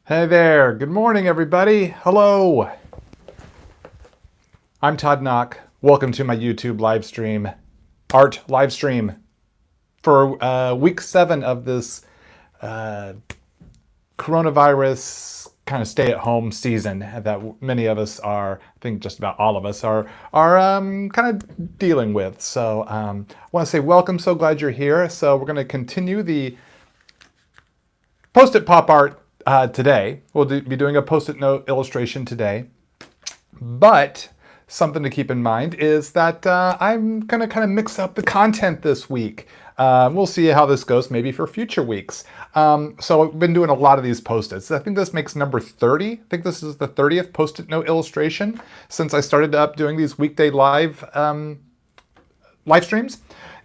Hey there, good morning everybody. Hello. I'm Todd Nauck. Welcome to my YouTube live stream, art live stream for week 7 of this coronavirus kind of stay-at-home season that many of us are, I think just about all of us are kind of dealing with. So I want to say welcome, so glad you're here. So we're going to continue the Post-it pop art today. We'll be doing a Post-it note illustration today. But something to keep in mind is that I'm going to kind of mix up the content this week. We'll see how this goes, maybe for future weeks. So I've been doing a lot of these Post-its. I think this makes number 30. I think this is the 30th Post-it note illustration since I started up doing these weekday live streams.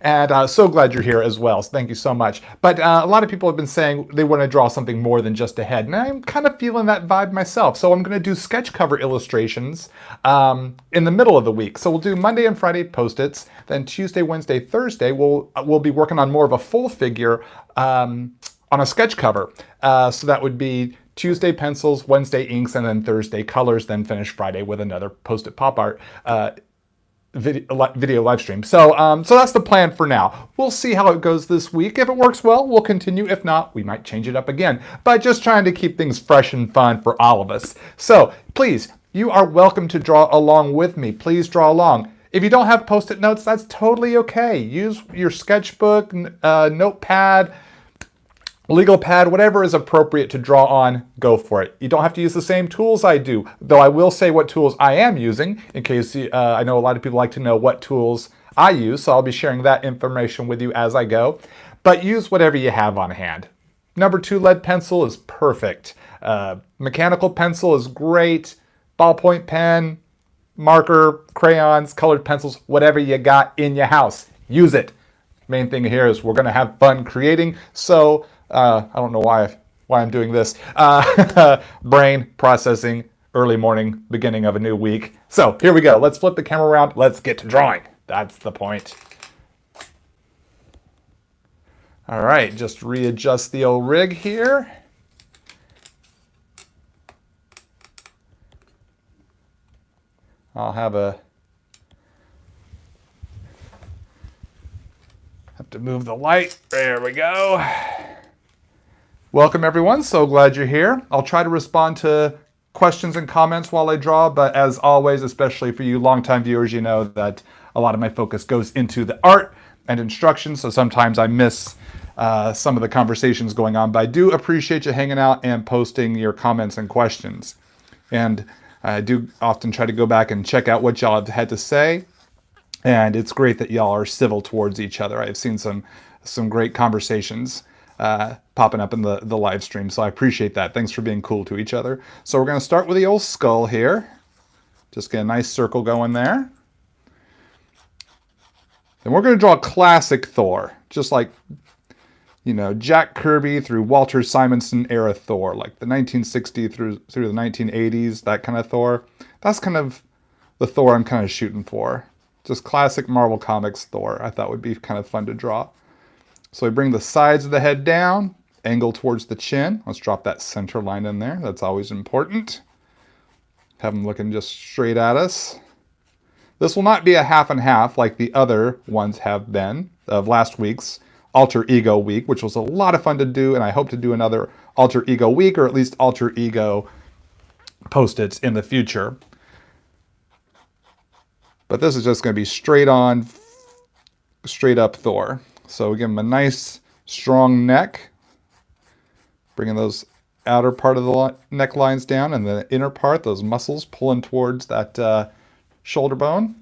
And so glad you're here as well. So thank you so much. But a lot of people have been saying they want to draw something more than just a head. And I'm kind of feeling that vibe myself. So I'm going to do sketch cover illustrations in the middle of the week. So we'll do Monday and Friday Post-its. Then Tuesday, Wednesday, Thursday, we'll be working on more of a full figure on a sketch cover. So that would be Tuesday pencils, Wednesday inks, and then Thursday colors. Then finish Friday with another Post-it pop art video live stream. So that's the plan for now. We'll see how it goes this week. If it works well, we'll continue. If not, we might change it up again. But just trying to keep things fresh and fun for all of us. So please, you are welcome to draw along with me. Please draw along. If you don't have Post-it notes, that's totally okay. Use your sketchbook, notepad, legal pad, whatever is appropriate to draw on, go for it. You don't have to use the same tools I do, though I will say what tools I am using in case I know a lot of people like to know what tools I use, so I'll be sharing that information with you as I go. But use whatever you have on hand. Number 2 lead pencil is perfect. Mechanical pencil is great. Ballpoint pen, marker, crayons, colored pencils, whatever you got in your house, use it. Main thing here is we're going to have fun creating, so I don't know why I'm doing this. Brain processing, early morning, beginning of a new week. So here we go. Let's flip the camera around. Let's get to drawing. That's the point. All right, just readjust the old rig here. I'll have to move the light. There we go. Welcome everyone, so glad you're here. I'll try to respond to questions and comments while I draw, but as always, especially for you longtime viewers, you know that a lot of my focus goes into the art and instructions, so sometimes I miss some of the conversations going on, but I do appreciate you hanging out and posting your comments and questions. And I do often try to go back and check out what y'all have had to say, and it's great that y'all are civil towards each other. I've seen some great conversations popping up in the live stream, so I appreciate that. Thanks for being cool to each other. So we're going to start with the old skull here. Just get a nice circle going there. And we're going to draw a classic Thor, just like, you know, Jack Kirby through Walter Simonson era Thor, like the 1960 through the 1980s, that kind of Thor. That's kind of the Thor I'm kind of shooting for. Just classic Marvel Comics Thor I thought would be kind of fun to draw. So we bring the sides of the head down, angle towards the chin. Let's drop that center line in there. That's always important. Have them looking just straight at us. This will not be a half and half like the other ones have been of last week's Alter Ego Week, which was a lot of fun to do, and I hope to do another Alter Ego Week, or at least Alter Ego Post-its in the future. But this is just going to be straight on, straight up Thor. So we give him a nice, strong neck, bringing those outer part of the neck lines down, and the inner part, those muscles pulling towards that shoulder bone.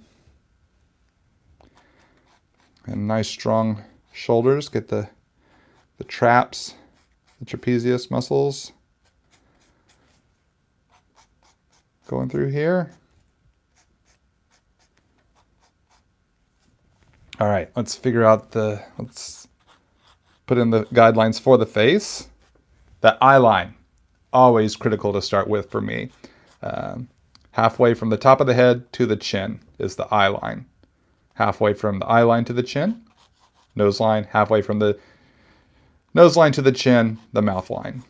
And nice, strong shoulders. Get the traps, the trapezius muscles going through here. All right, let's put in the guidelines for the face. That eye line, always critical to start with for me. Halfway from the top of the head to the chin is the eye line. Halfway from the eye line to the chin, nose line. Halfway from the nose line to the chin, the mouth line.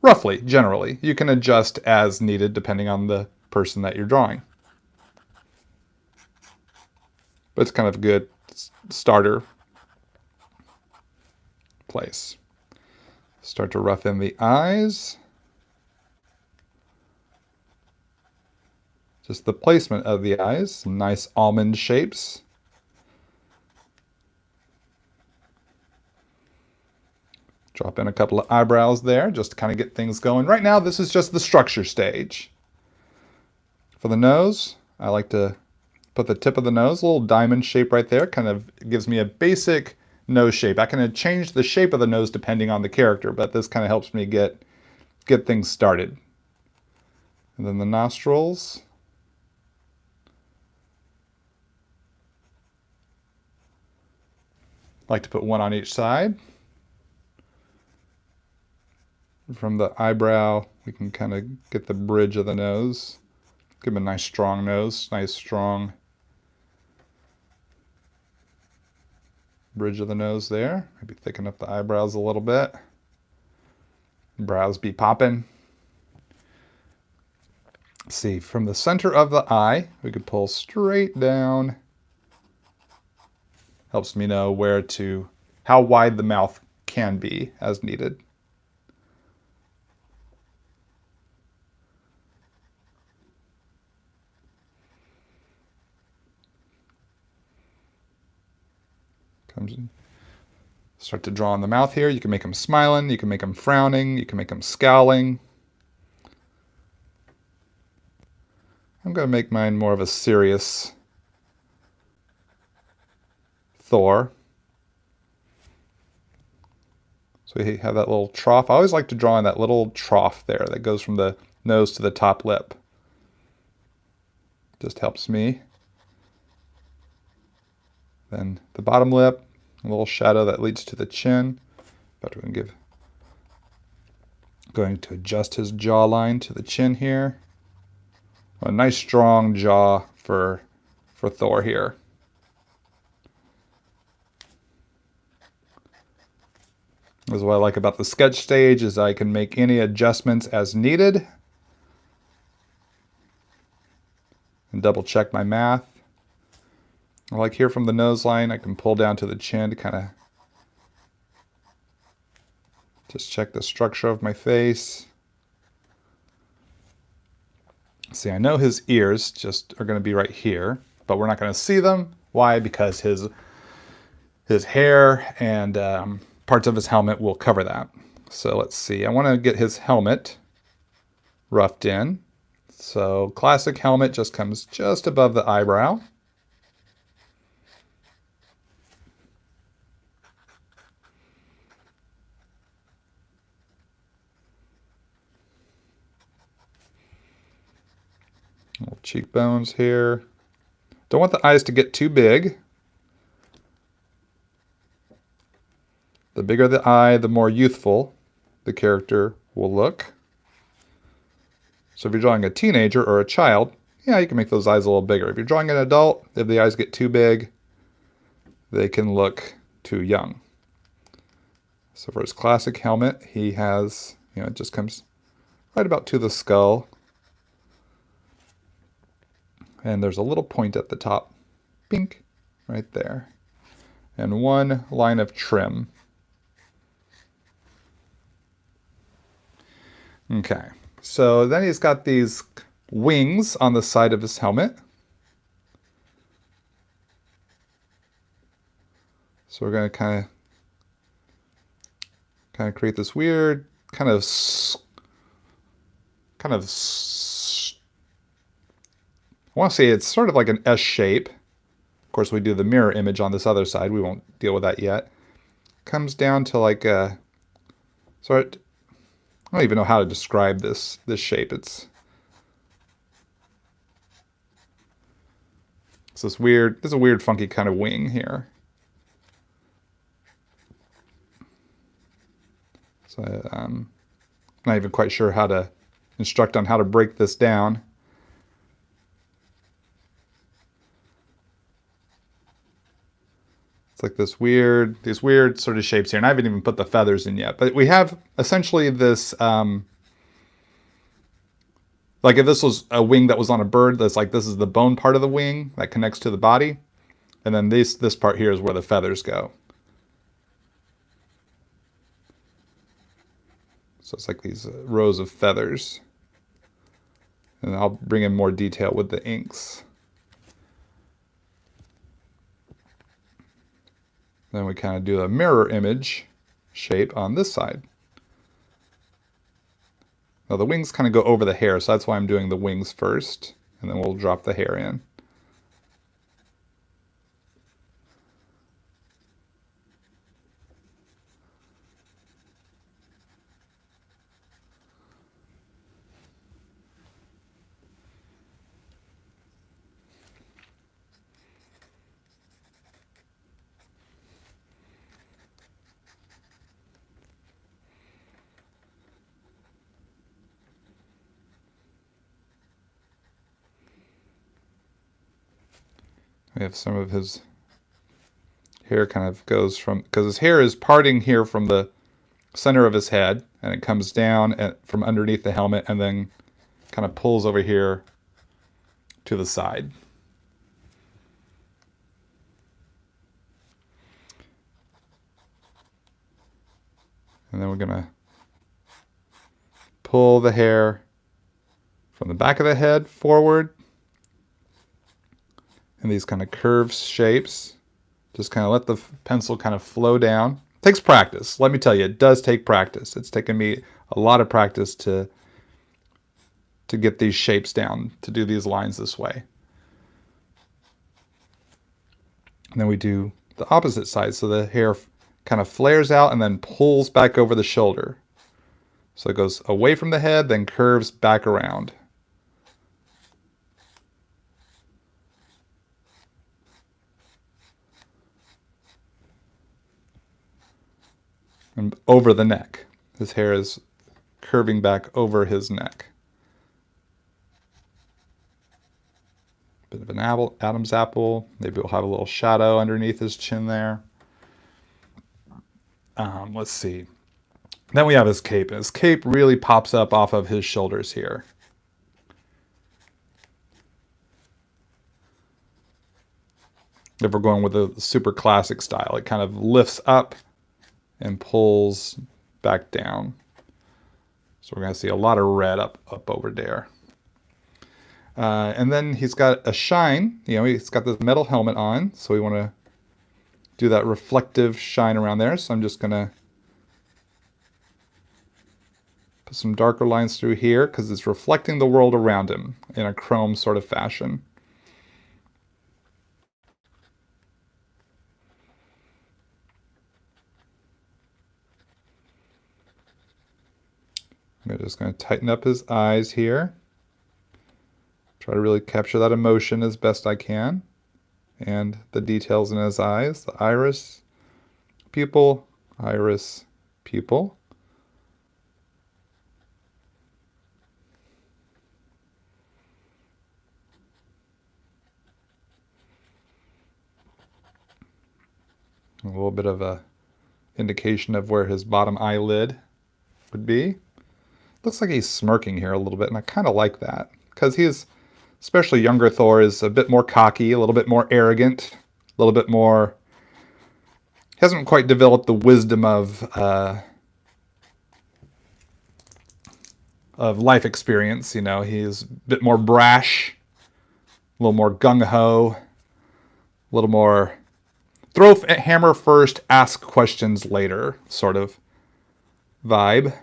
roughly, generally. You can adjust as needed depending on the person that you're drawing. But it's kind of a good starter place. Start to rough in the eyes. Just the placement of the eyes, some nice almond shapes. Drop in a couple of eyebrows there just to kind of get things going. Right now, this is just the structure stage. For the nose, I like to put the tip of the nose, a little diamond shape right there, kind of gives me a basic nose shape. I can change the shape of the nose depending on the character, but this kind of helps me get things started. And then the nostrils. I like to put one on each side. From the eyebrow, we can kind of get the bridge of the nose. Give him a nice strong nose, nice strong bridge of the nose there. Maybe thicken up the eyebrows a little bit. Brows be popping. See, from the center of the eye, we could pull straight down. Helps me know how wide the mouth can be as needed. Start to draw on the mouth here. You can make them smiling, you can make them frowning, you can make them scowling. I'm going to make mine more of a serious Thor. So we have that little trough. I always like to draw in that little trough there that goes from the nose to the top lip. Just helps me. Then the bottom lip, a little shadow that leads to the chin. But we're going to adjust his jawline to the chin here. A nice strong jaw for Thor here. This is what I like about the sketch stage, is I can make any adjustments as needed. And double check my math. Like here from the nose line, I can pull down to the chin to kind of just check the structure of my face. See, I know his ears just are going to be right here, but we're not going to see them. Why? Because his hair and parts of his helmet will cover that. So let's see. I want to get his helmet roughed in. So classic helmet just comes just above the eyebrow. Little cheekbones here. Don't want the eyes to get too big. The bigger the eye, the more youthful the character will look. So if you're drawing a teenager or a child, yeah, you can make those eyes a little bigger. If you're drawing an adult, if the eyes get too big, they can look too young. So for his classic helmet, he has, it just comes right about to the skull. And there's a little point at the top, pink, right there. And one line of trim. Okay, so then he's got these wings on the side of his helmet. So we're going to kind of create this weird I want to say it's sort of like an S shape. Of course, we do the mirror image on this other side. We won't deal with that yet. Comes down to like a sort of, I don't even know how to describe this shape. It's this weird, there's a weird funky kind of wing here. So I'm not even quite sure how to instruct on how to break this down. It's like these weird sort of shapes here, and I haven't even put the feathers in yet. But we have essentially this Like if this was a wing that was on a bird, that's like this is the bone part of the wing that connects to the body. And then this part here is where the feathers go. So it's like these rows of feathers. And I'll bring in more detail with the inks. Then we kind of do a mirror image shape on this side. Now the wings kind of go over the hair, so that's why I'm doing the wings first, and then we'll drop the hair in. We have some of his hair kind of goes from, because his hair is parting here from the center of his head, and it comes down from underneath the helmet and then kind of pulls over here to the side. And then we're going to pull the hair from the back of the head forward. And these kind of curved shapes. Just kind of let the pencil kind of flow down. It takes practice. Let me tell you, it does take practice. It's taken me a lot of practice to get these shapes down, to do these lines this way. And then we do the opposite side. So the hair kind of flares out and then pulls back over the shoulder. So it goes away from the head, then curves back around. And over the neck. His hair is curving back over his neck. Bit of an Adam's apple. Maybe we'll have a little shadow underneath his chin there. Let's see. Then we have his cape. And his cape really pops up off of his shoulders here. If we're going with a super classic style, it kind of lifts up and pulls back down. So we're going to see a lot of red up over there. And then he's got a shine. You know, he's got this metal helmet on, so we want to do that reflective shine around there. So I'm just going to put some darker lines through here because it's reflecting the world around him in a chrome sort of fashion. I'm just going to tighten up his eyes here. Try to really capture that emotion as best I can. And the details in his eyes. The iris, pupil, iris, pupil. A little bit of a indication of where his bottom eyelid would be. Looks like he's smirking here a little bit, and I kind of like that. Because he's, especially younger Thor, is a bit more cocky, a little bit more arrogant, a little bit more... hasn't quite developed the wisdom of life experience, you know. He's a bit more brash, a little more gung-ho, a little more throw hammer first, ask questions later sort of vibe.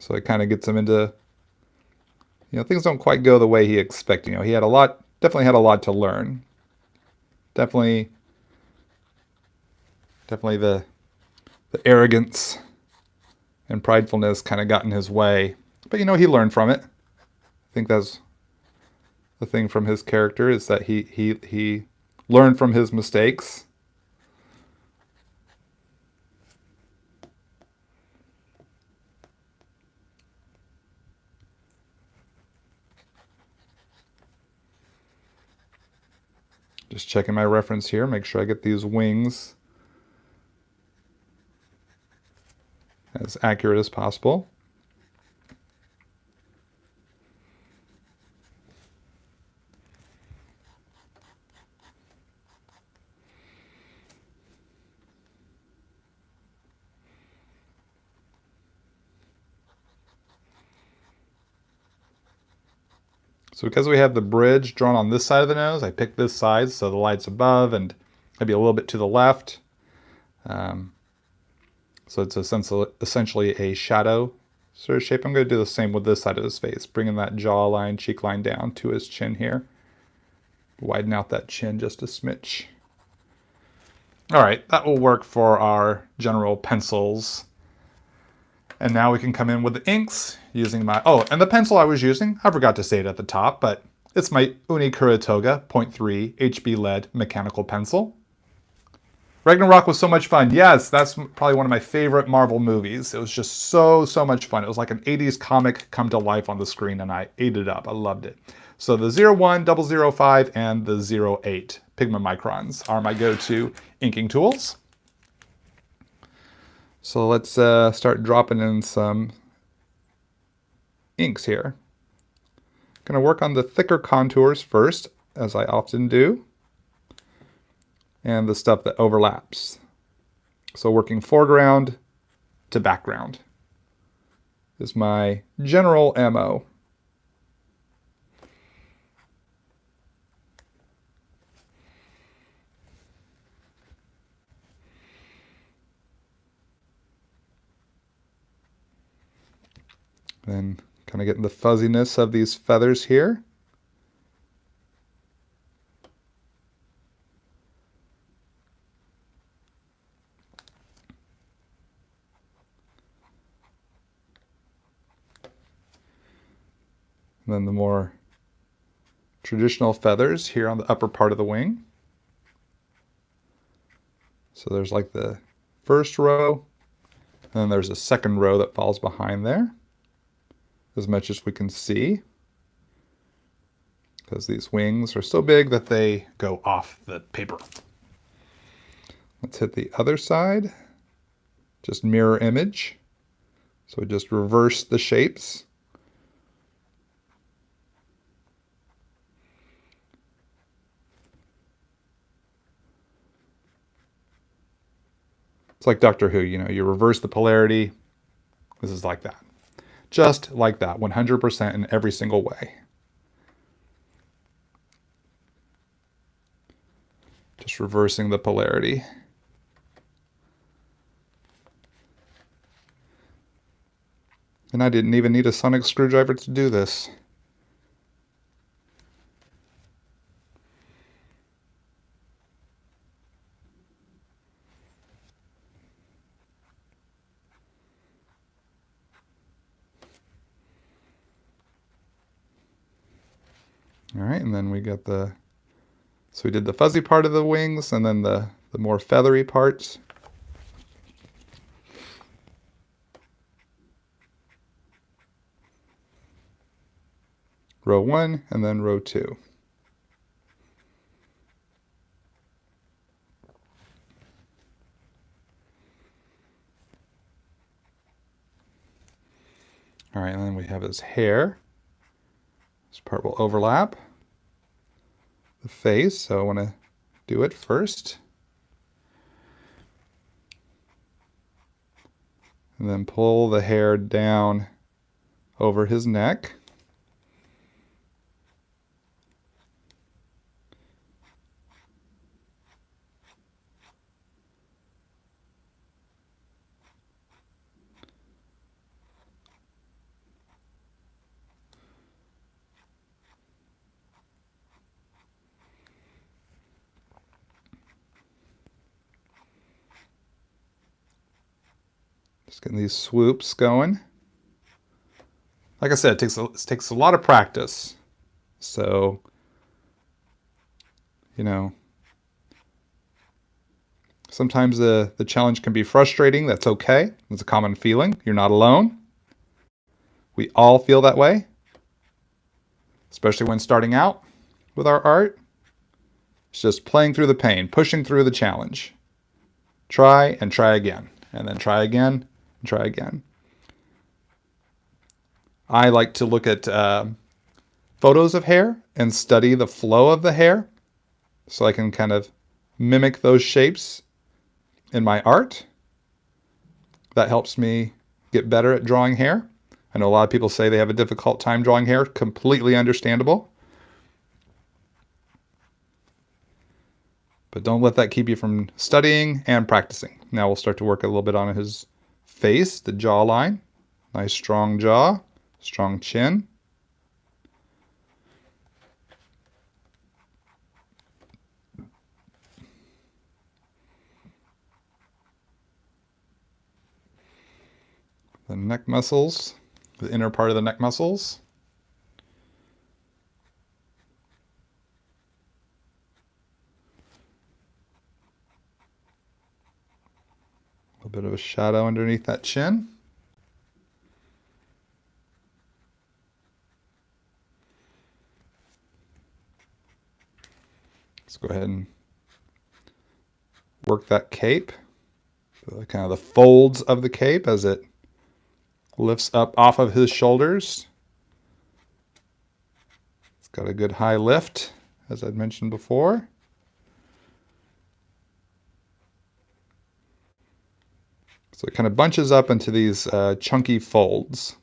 So it kind of gets him into, you know, things don't quite go the way he expected. You know, he had definitely had a lot to learn. Definitely the arrogance and pridefulness kind of got in his way. But, you know, he learned from it. I think that's the thing from his character, is that he learned from his mistakes. Just checking my reference here, make sure I get these wings as accurate as possible. So because we have the bridge drawn on this side of the nose, I picked this side so the light's above and maybe a little bit to the left. So it's essentially a shadow sort of shape. I'm going to do the same with this side of his face, bringing that jawline, cheek line down to his chin here. Widen out that chin just a smidge. All right, that will work for our general pencils. And now we can come in with the inks using my, oh, and the pencil I was using, I forgot to say it at the top, but it's my Unikuratoga 0.3 HB lead mechanical pencil. Ragnarok was so much fun. Yes, that's probably one of my favorite Marvel movies. It was just so much fun. It was like an 80s comic come to life on the screen, and I ate it up. I loved it. So the 01, 005, and the 08 Pigment Microns are my go-to inking tools. So let's start dropping in some inks here. I'm going to work on the thicker contours first, as I often do, and the stuff that overlaps. So working foreground to background is my general MO. Then kind of getting the fuzziness of these feathers here. And then the more traditional feathers here on the upper part of the wing. So there's like the first row, and then there's a second row that falls behind there, as much as we can see, because these wings are so big that they go off the paper. Let's hit the other side, just mirror image. So just reverse the shapes. It's like Doctor Who, you know, you reverse the polarity. This is like that. Just like that, 100% in every single way. Just reversing the polarity. And I didn't even need a sonic screwdriver to do this. All right, and then we got the, so we did the fuzzy part of the wings and then the more feathery parts. Row 1 and then row 2. All right, and then we have his hair. This part will overlap the face, so I want to do it first. And then pull the hair down over his neck. Just getting these swoops going. Like I said, it takes a lot of practice. So, you know, sometimes the challenge can be frustrating. That's okay. It's a common feeling. You're not alone. We all feel that way, especially when starting out with our art. It's just playing through the pain, pushing through the challenge. Try and try again, and then try again Try again. I like to look at photos of hair and study the flow of the hair so I can kind of mimic those shapes in my art. That helps me get better at drawing hair. I know a lot of people say they have a difficult time drawing hair. Completely understandable. But don't let that keep you from studying and practicing. Now we'll start to work a little bit on his face, the jawline. Nice strong jaw, strong chin. The neck muscles, the inner part of the neck muscles. A little bit of a shadow underneath that chin. Let's go ahead and work that cape, kind of the folds of the cape as it lifts up off of his shoulders. It's got a good high lift, as I'd mentioned before. So it kind of bunches up into these chunky folds.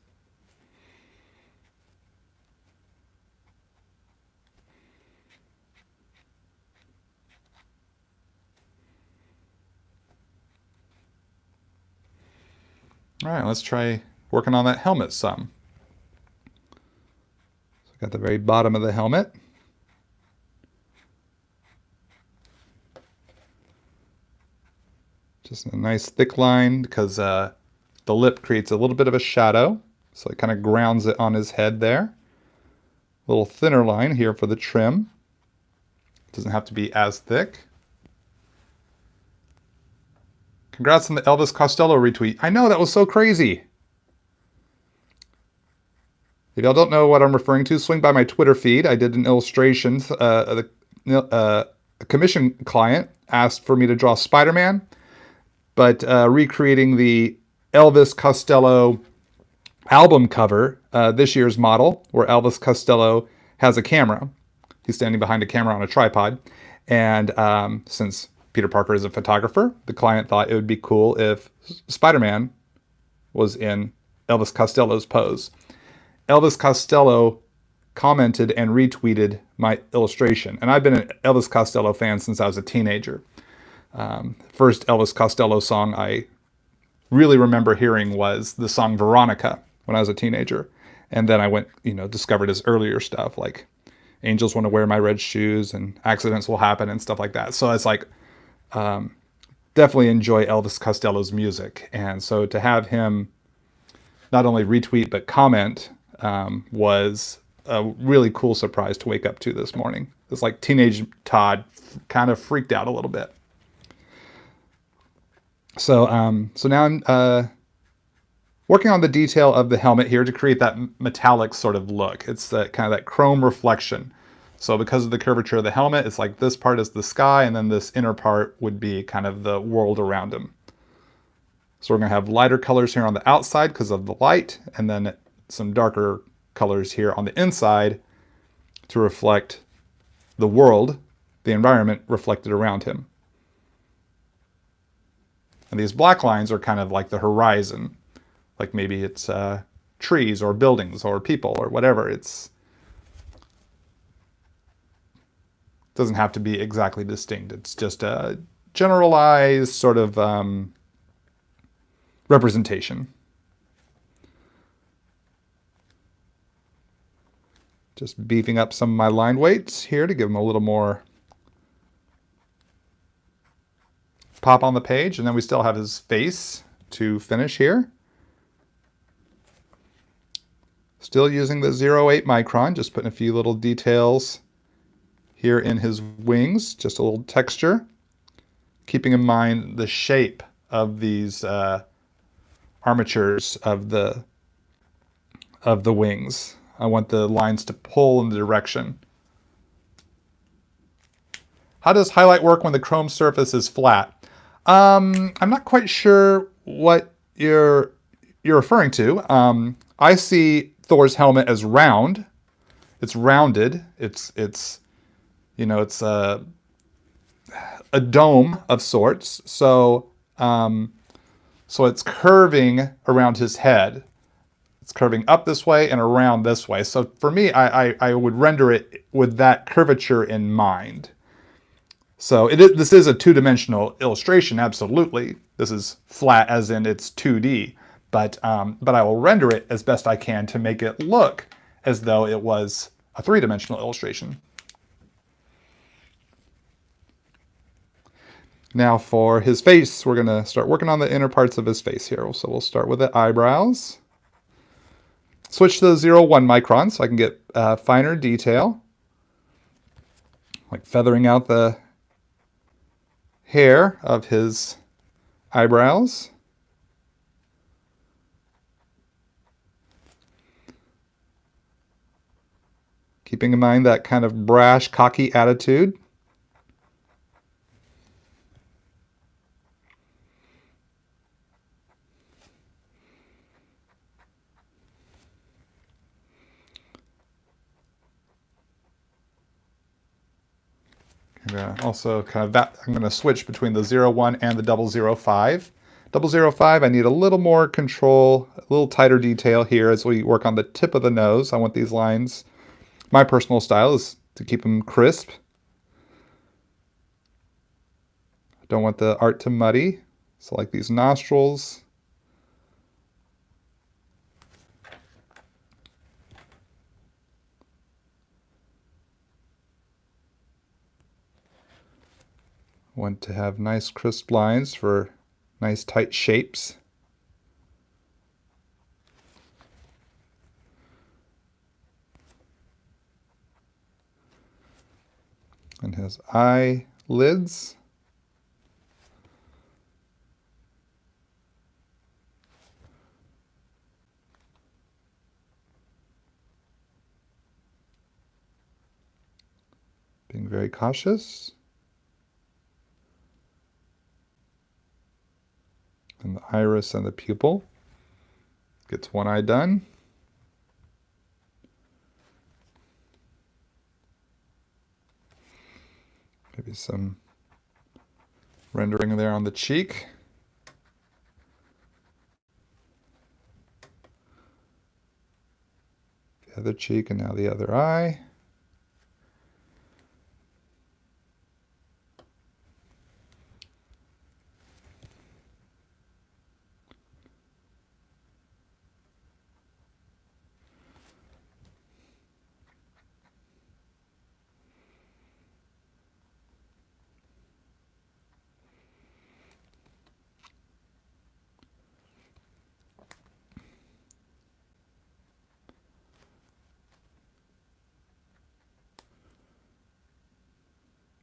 All right, let's try working on that helmet some. So I got the very bottom of the helmet. Just a nice thick line because the lip creates a little bit of a shadow. So it kind of grounds it on his head there. A little thinner line here for the trim. It doesn't have to be as thick. Congrats on the Elvis Costello retweet. I know, that was so crazy. If y'all don't know what I'm referring to, swing by my Twitter feed. I did an illustration. A commission client asked for me to draw Spider-Man, but recreating the Elvis Costello album cover, this year's model, where Elvis Costello has a camera. He's standing behind a camera on a tripod. And since Peter Parker is a photographer, the client thought it would be cool if Spider-Man was in Elvis Costello's pose. Elvis Costello commented and retweeted my illustration. And I've been an Elvis Costello fan since I was a teenager. First Elvis Costello song I really remember hearing was the song Veronica when I was a teenager. And then I went, discovered his earlier stuff like Angels Want to Wear My Red Shoes and Accidents Will Happen and stuff like that. So it's like, definitely enjoy Elvis Costello's music. And so to have him not only retweet but comment was a really cool surprise to wake up to this morning. It's like teenage Todd kind of freaked out a little bit. So now I'm working on the detail of the helmet here to create that metallic sort of look. It's that kind of that chrome reflection. So because of the curvature of the helmet, it's like this part is the sky, and then this inner part would be kind of the world around him. So we're going to have lighter colors here on the outside because of the light, and then some darker colors here on the inside to reflect the world, the environment reflected around him. And these black lines are kind of like the horizon. Like maybe it's trees or buildings or people or whatever. It doesn't have to be exactly distinct. It's just a generalized sort of representation. Just beefing up some of my line weights here to give them a little more pop on the page. And then we still have his face to finish here. Still using the 0.8 micron, just putting a few little details here in his wings, just a little texture. Keeping in mind the shape of these armatures of the wings. I want the lines to pull in the direction. How does highlight work when the chrome surface is flat? I'm not quite sure what you're referring to. I see Thor's helmet as round. It's rounded. It's you know, it's a dome of sorts. So so it's curving around his head. It's curving up this way and around this way. So for me, I would render it with that curvature in mind. So this is a two-dimensional illustration, absolutely. This is flat as in it's 2D, but I will render it as best I can to make it look as though it was a three-dimensional illustration. Now for his face, we're going to start working on the inner parts of his face here. So we'll start with the eyebrows. Switch to the 0.1 micron so I can get finer detail, like feathering out the hair of his eyebrows. Keeping in mind that kind of brash, cocky attitude. Also kind of that, I'm going to switch between the 0.1 and the 0.05. 0.05, I need a little more control, a little tighter detail here as we work on the tip of the nose. I want these lines, my personal style is to keep them crisp. I don't want the art to muddy, so like these nostrils. Want to have nice crisp lines for nice tight shapes. And his eyelids. Being very cautious. And the iris and the pupil. Gets one eye done. Maybe some rendering there on the cheek. The other cheek and now the other eye.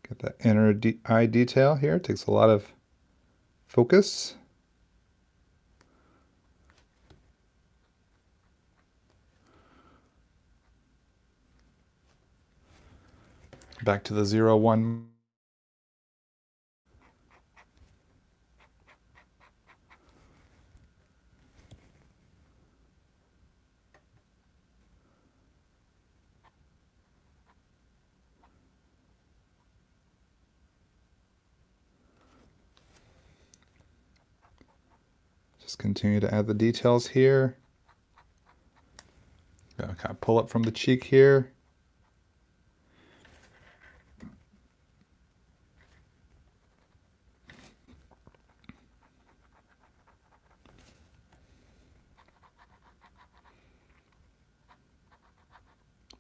Get that inner eye detail here. It takes a lot of focus. Back to the 0.1. Just continue to add the details here. Gonna kind of pull up from the cheek here.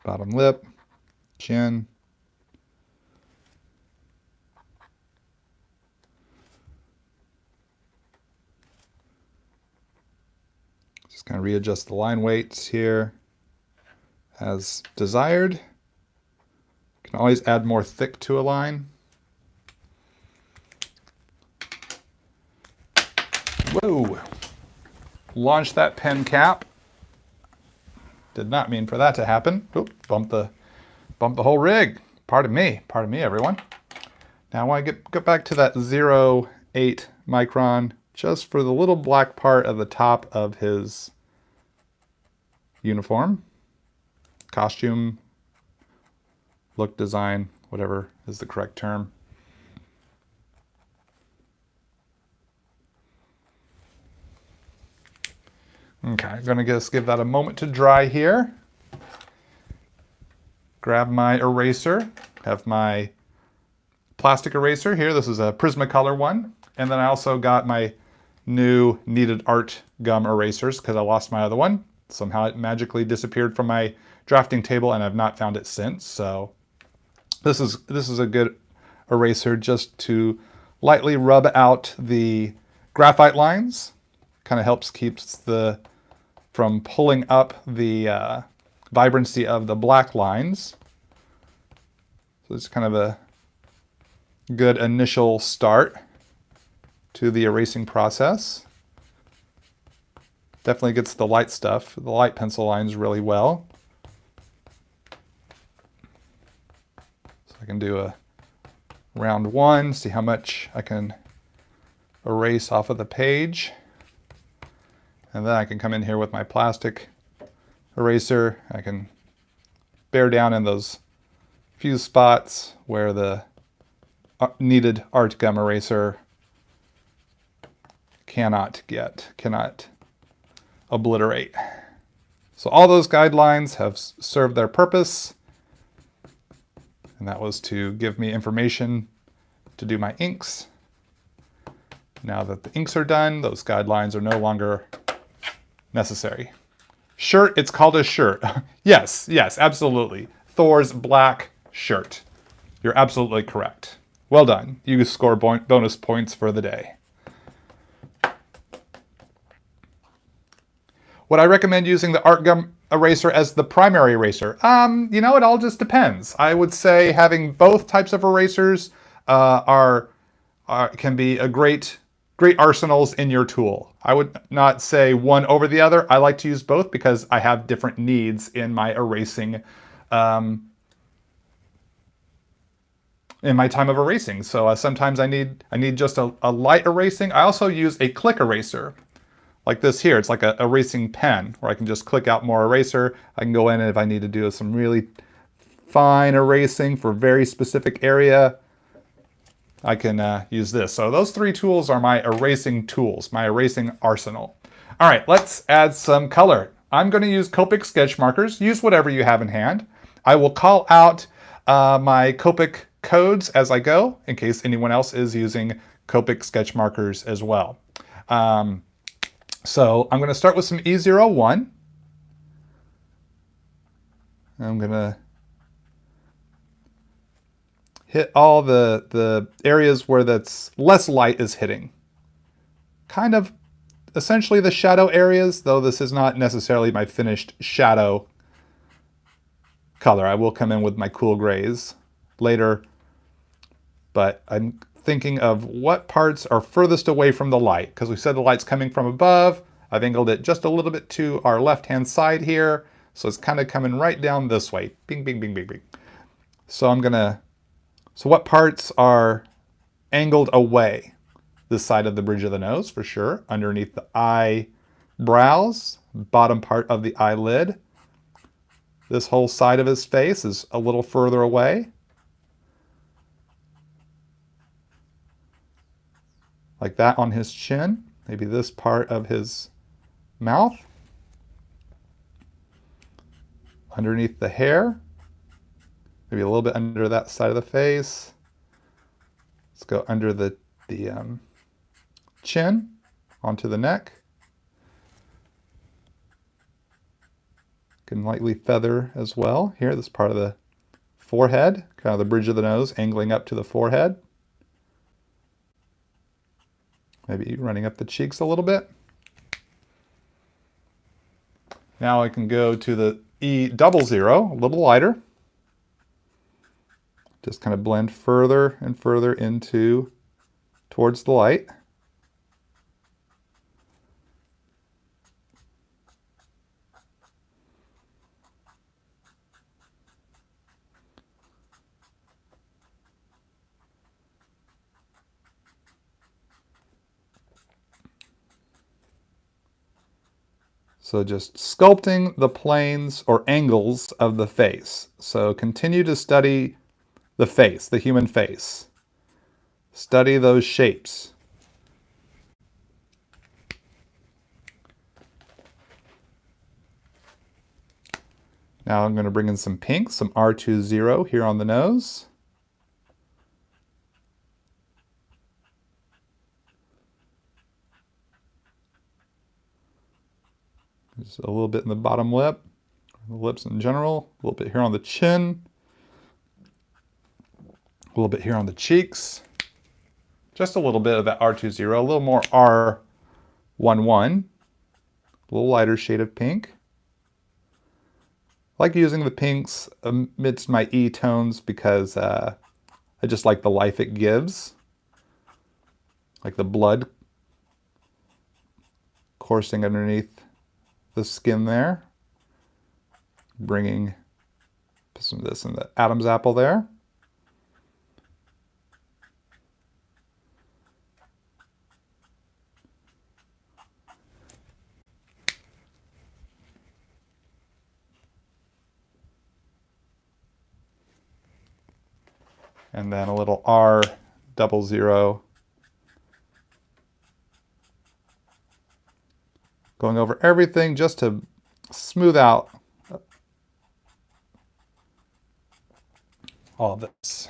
Bottom lip, chin. Just kind of readjust the line weights here as desired. You can always add more thick to a line. Whoa! Launch that pen cap. Did not mean for that to happen. Oop, bump the whole rig. Pardon me, everyone. Now I want to get back to that 0.8 micron just for the little black part of the top of his uniform, costume, look, design, whatever is the correct term. Okay, I'm going to just give that a moment to dry here. Grab my eraser, have my plastic eraser here. This is a Prismacolor one. And then I also got my new kneaded art gum erasers because I lost my other one. Somehow it magically disappeared from my drafting table and I've not found it since. So this is a good eraser just to lightly rub out the graphite lines. Kind of helps keeps from pulling up the vibrancy of the black lines. So it's kind of a good initial start to the erasing process. Definitely gets the light stuff, the light pencil lines really well. So I can do a round one, see how much I can erase off of the page. And then I can come in here with my plastic eraser. I can bear down in those few spots where the kneaded art gum eraser cannot obliterate. So all those guidelines have served their purpose, and that was to give me information to do my inks. Now that the inks are done, those guidelines are no longer necessary. Shirt, it's called a shirt. Yes, absolutely. Thor's black shirt. You're absolutely correct. Well done. You score bonus points for the day. Would I recommend using the art gum eraser as the primary eraser? It all just depends. I would say having both types of erasers can be a great arsenals in your tool. I would not say one over the other. I like to use both because I have different needs in my erasing, in my time of erasing. So sometimes I need just a light erasing. I also use a click eraser. Like this here, it's like a erasing pen where I can just click out more eraser. I can go in and if I need to do some really fine erasing for a very specific area, I can use this. So those three tools are my erasing tools, my erasing arsenal. All right, let's add some color. I'm going to use Copic sketch markers. Use whatever you have in hand. I will call out my Copic codes as I go in case anyone else is using Copic sketch markers as well. So I'm going to start with some E01. I'm going to hit all the areas where that's less light is hitting. Kind of essentially the shadow areas, though this is not necessarily my finished shadow color. I will come in with my cool grays later, but I'm thinking of what parts are furthest away from the light, because we said the light's coming from above. I've angled it just a little bit to our left-hand side here, so it's kind of coming right down this way. Bing, bing, bing, bing, bing. So what parts are angled away? This side of the bridge of the nose, for sure. Underneath the eyebrows, bottom part of the eyelid. This whole side of his face is a little further away. Like that on his chin, maybe this part of his mouth. Underneath the hair, maybe a little bit under that side of the face. Let's go under the chin, onto the neck. Can lightly feather as well. Here, this part of the forehead, kind of the bridge of the nose, angling up to the forehead. Maybe running up the cheeks a little bit. Now I can go to the E00, a little lighter. Just kind of blend further and further towards the light. So just sculpting the planes or angles of the face. So continue to study the face, the human face. Study those shapes. Now I'm going to bring in some pink, some R20 here on the nose. Just a little bit in the bottom lip, the lips in general, a little bit here on the chin, a little bit here on the cheeks. Just a little bit of that R20, a little more R11, a little lighter shade of pink. I like using the pinks amidst my E tones because I just like the life it gives. Like the blood coursing underneath the skin there. Bringing some of this in the Adam's apple there. And then a little R00. Going over everything just to smooth out all of this.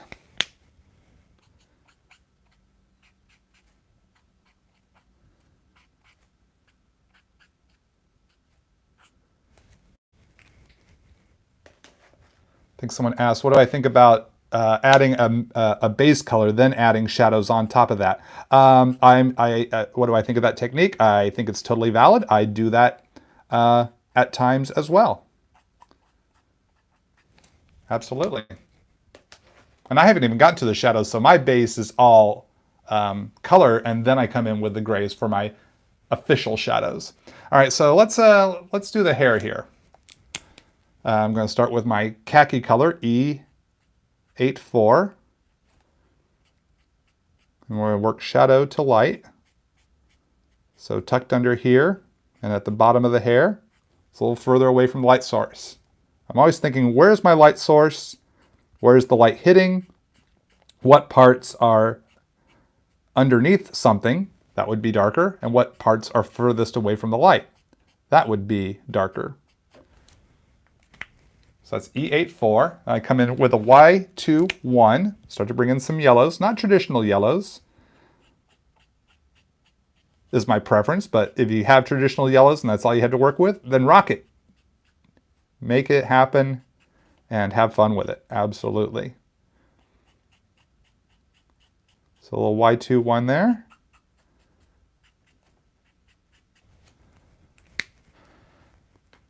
I think someone asked, what do I think about adding a base color, then adding shadows on top of that? What do I think of that technique? I think it's totally valid. I do that at times as well. Absolutely. And I haven't even gotten to the shadows, so my base is all color, and then I come in with the grays for my official shadows. All right, so let's do the hair here. I'm going to start with my khaki color, E84. And we're going to work shadow to light. So tucked under here and at the bottom of the hair. It's a little further away from the light source. I'm always thinking, where's my light source? Where's the light hitting? What parts are underneath something? That would be darker. And what parts are furthest away from the light? That would be darker. So that's E84. I come in with a Y21. Start to bring in some yellows, not traditional yellows. Is my preference, but if you have traditional yellows and that's all you have to work with, then rock it. Make it happen and have fun with it. Absolutely. So a little Y21 there.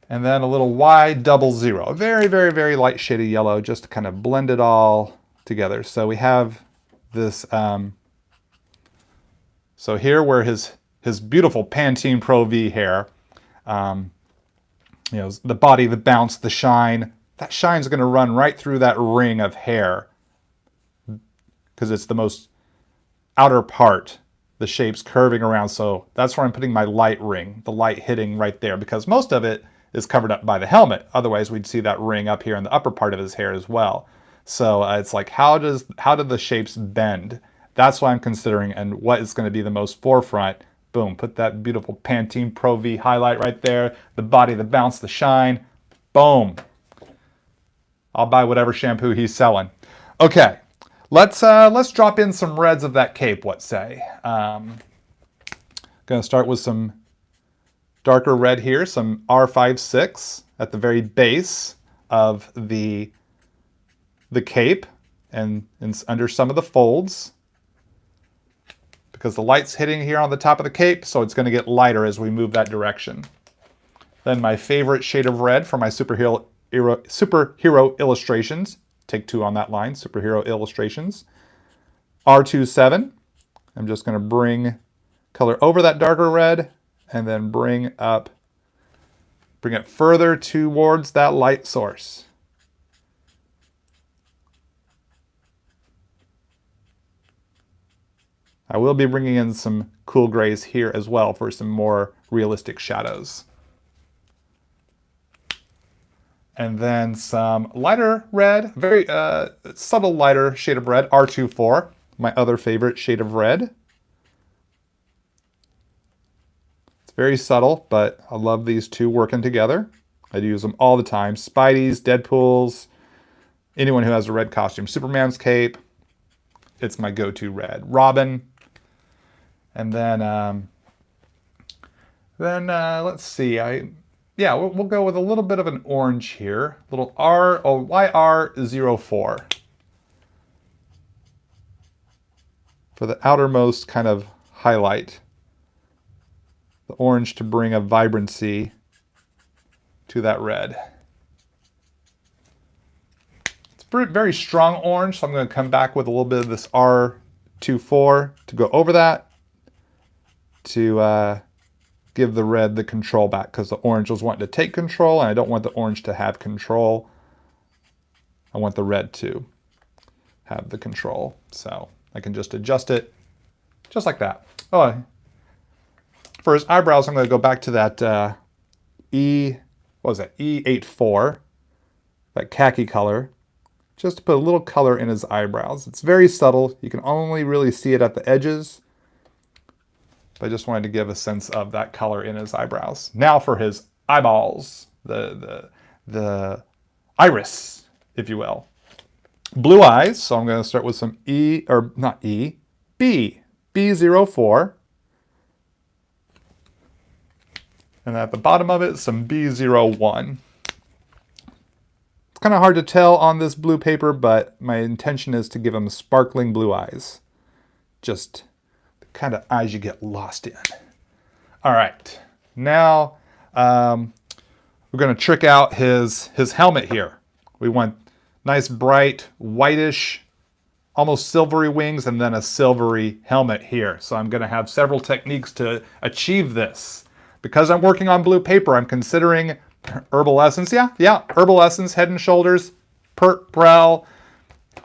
And then a little Y00, a very, very, very light shade of yellow, just to kind of blend it all together. So we have this, so here where his beautiful Pantene Pro V hair, you know, the body, the bounce, the shine, that shine's going to run right through that ring of hair because it's the most outer part, the shape's curving around. So that's where I'm putting my light ring, the light hitting right there, because most of it is covered up by the helmet. Otherwise, we'd see that ring up here in the upper part of his hair as well. So it's like, how do the shapes bend? That's what I'm considering, and what is going to be the most forefront. Boom, put that beautiful Pantene Pro V highlight right there. The body, the bounce, the shine. Boom. I'll buy whatever shampoo he's selling. Okay, let's drop in some reds of that cape, let's say. Gonna start with some darker red here, some R56 at the very base of the cape and under some of the folds, because the light's hitting here on the top of the cape, so it's going to get lighter as we move that direction. Then my favorite shade of red for my superhero illustrations, take 2 on that line, superhero illustrations, R27. I'm just going to bring color over that darker red and then bring it further towards that light source. I will be bringing in some cool grays here as well for some more realistic shadows. And then some lighter red, very subtle lighter shade of red, R24, my other favorite shade of red. It's very subtle, but I love these two working together. I use them all the time. Spidey's, Deadpool's, anyone who has a red costume. Superman's cape, it's my go-to red. Robin. And then let's see. We'll go with a little bit of an orange here. Little YR04 for the outermost kind of highlight. The orange to bring a vibrancy to that red. It's very strong orange, so I'm going to come back with a little bit of this R24 to go over that to give the red the control back, because the orange was wanting to take control and I don't want the orange to have control. I want the red to have the control. So I can just adjust it just like that. Oh, for his eyebrows, I'm going to go back to that E84, that khaki color, just to put a little color in his eyebrows. It's very subtle. You can only really see it at the edges. But I just wanted to give a sense of that color in his eyebrows. Now for his eyeballs, the iris, if you will. Blue eyes, so I'm going to start with some B04. And at the bottom of it, some B01. It's kind of hard to tell on this blue paper, but my intention is to give him sparkling blue eyes. Just the kind of eyes you get lost in. All right, now we're going to trick out his helmet here. We want nice bright whitish, almost silvery wings, and then a silvery helmet here. So I'm going to have several techniques to achieve this. Because I'm working on blue paper, I'm considering Herbal Essence. Yeah, Herbal Essence, Head & Shoulders, Pert Brow,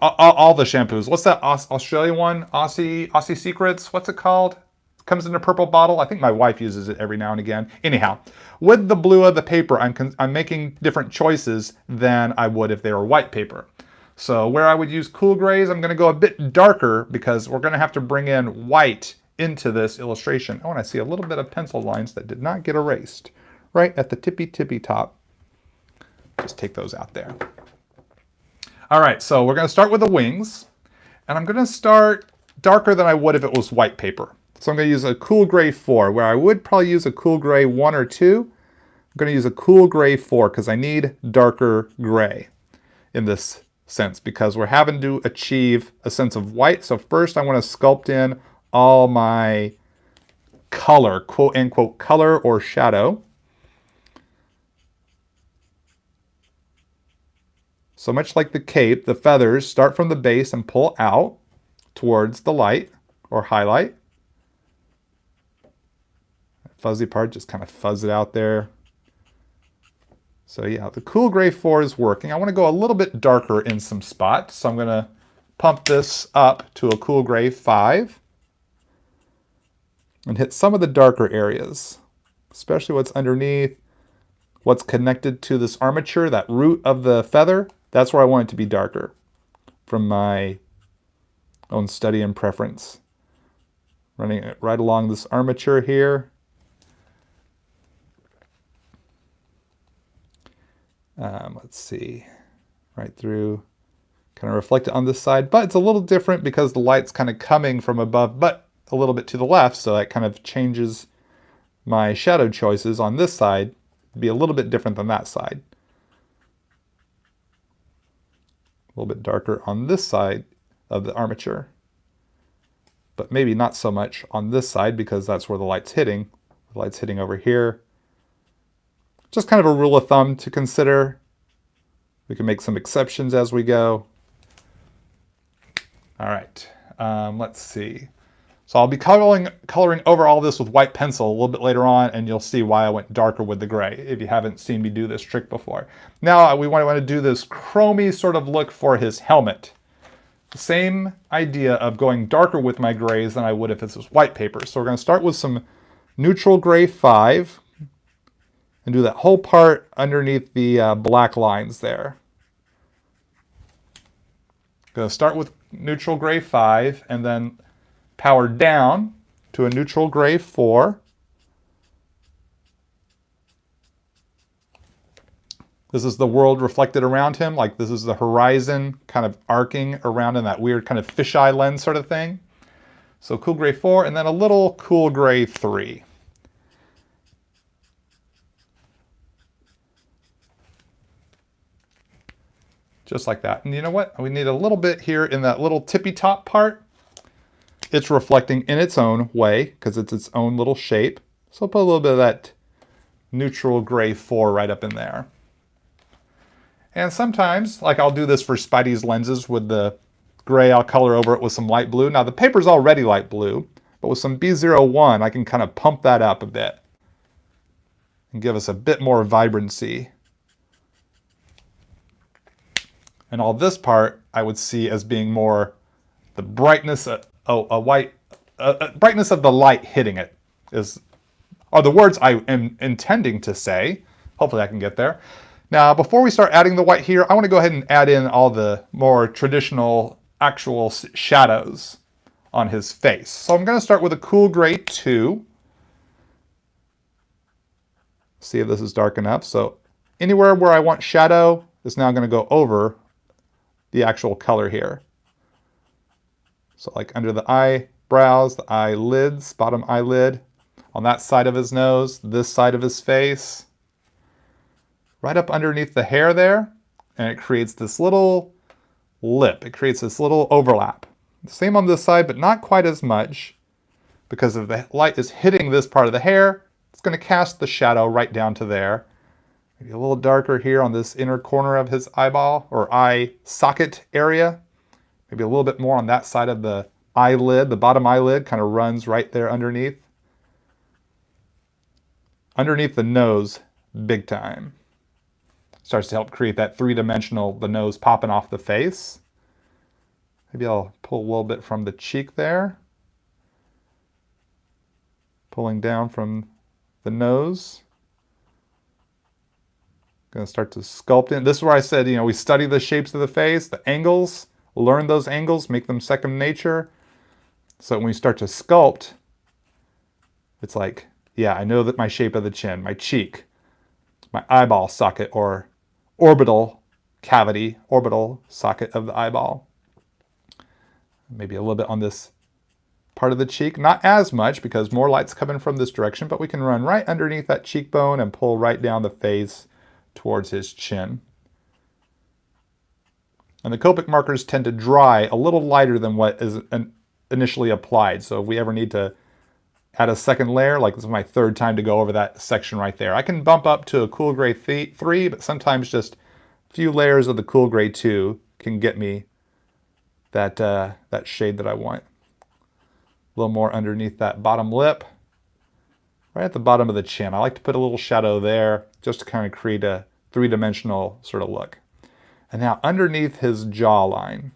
all the shampoos. What's that Australian one? Aussie Secrets? What's it called? It comes in a purple bottle. I think my wife uses it every now and again. Anyhow, with the blue of the paper, I'm making different choices than I would if they were white paper. So where I would use cool grays, I'm going to go a bit darker because we're going to have to bring in white into this illustration. Oh, and I see a little bit of pencil lines that did not get erased right at the tippy top. Just take those out there. All right, so we're going to start with the wings, and I'm going to start darker than I would if it was white paper. So I'm going to use a cool gray 4, where I would probably use a cool gray 1 or 2. I'm going to use a cool gray 4 because I need darker gray in this sense, because we're having to achieve a sense of white. So first I want to sculpt in all my color, quote unquote, color or shadow. So much like the cape, the feathers start from the base and pull out towards the light or highlight. That fuzzy part, just kind of fuzz it out there. So yeah, the cool gray 4 is working. I want to go a little bit darker in some spots. So I'm going to pump this up to a cool gray 5. And hit some of the darker areas, especially what's underneath, what's connected to this armature, that root of the feather. That's where I want it to be darker from my own study and preference. Running it right along this armature here. Let's see, right through, kind of reflect it on this side, but it's a little different because the light's kind of coming from above, but a little bit to the left, so that kind of changes my shadow choices on this side to be a little bit different than that side. A little bit darker on this side of the armature, but maybe not so much on this side because that's where the light's hitting. The light's hitting over here. Just kind of a rule of thumb to consider. We can make some exceptions as we go. All right, let's see. So I'll be coloring over all this with white pencil a little bit later on, and you'll see why I went darker with the gray if you haven't seen me do this trick before. Now we want to do this chromy sort of look for his helmet. The same idea of going darker with my grays than I would if this was white paper. So we're going to start with some neutral gray 5. and do that whole part underneath the black lines there. Going to start with neutral gray 5 and then power down to a neutral gray 4. This is the world reflected around him, like this is the horizon kind of arcing around in that weird kind of fisheye lens sort of thing. So cool gray 4 and then a little cool gray 3. Just like that. And you know what? We need a little bit here in that little tippy top part. It's reflecting in its own way because it's its own little shape. So I'll put a little bit of that neutral gray 4 right up in there. And sometimes, like I'll do this for Spidey's lenses with the gray, I'll color over it with some light blue. Now the paper's already light blue, but with some B01, I can kind of pump that up a bit and give us a bit more vibrancy. And all this part I would see as being more the brightness, brightness of the light hitting it are the words I am intending to say. Hopefully I can get there. Now, before we start adding the white here, I want to go ahead and add in all the more traditional actual shadows on his face. So I'm going to start with a cool gray 2. See if this is dark enough. So anywhere where I want shadow is now going to go over the actual color here. So like under the eyebrows, the eyelids, bottom eyelid, on that side of his nose, this side of his face, right up underneath the hair there, and it creates this little lip. It creates this little overlap. Same on this side, but not quite as much, because if the light is hitting this part of the hair, it's going to cast the shadow right down to there. Maybe a little darker here on this inner corner of his eyeball or eye socket area. Maybe a little bit more on that side of the eyelid. The bottom eyelid kind of runs right there underneath. Underneath the nose, big time. Starts to help create that three-dimensional, the nose popping off the face. Maybe I'll pull a little bit from the cheek there. Pulling down from the nose. Going to start to sculpt in. This is where I said, we study the shapes of the face, the angles, learn those angles, make them second nature. So when we start to sculpt, it's like, yeah, I know that my shape of the chin, my cheek, my eyeball socket or orbital cavity, orbital socket of the eyeball. Maybe a little bit on this part of the cheek. Not as much because more light's coming from this direction, but we can run right underneath that cheekbone and pull right down the face towards his chin. And the Copic markers tend to dry a little lighter than what is initially applied. So if we ever need to add a second layer, like this is my third time to go over that section right there, I can bump up to a cool gray 3, but sometimes just a few layers of the cool gray 2 can get me that, that shade that I want. A little more underneath that bottom lip, right at the bottom of the chin. I like to put a little shadow there just to kind of create a three-dimensional sort of look. And now underneath his jawline,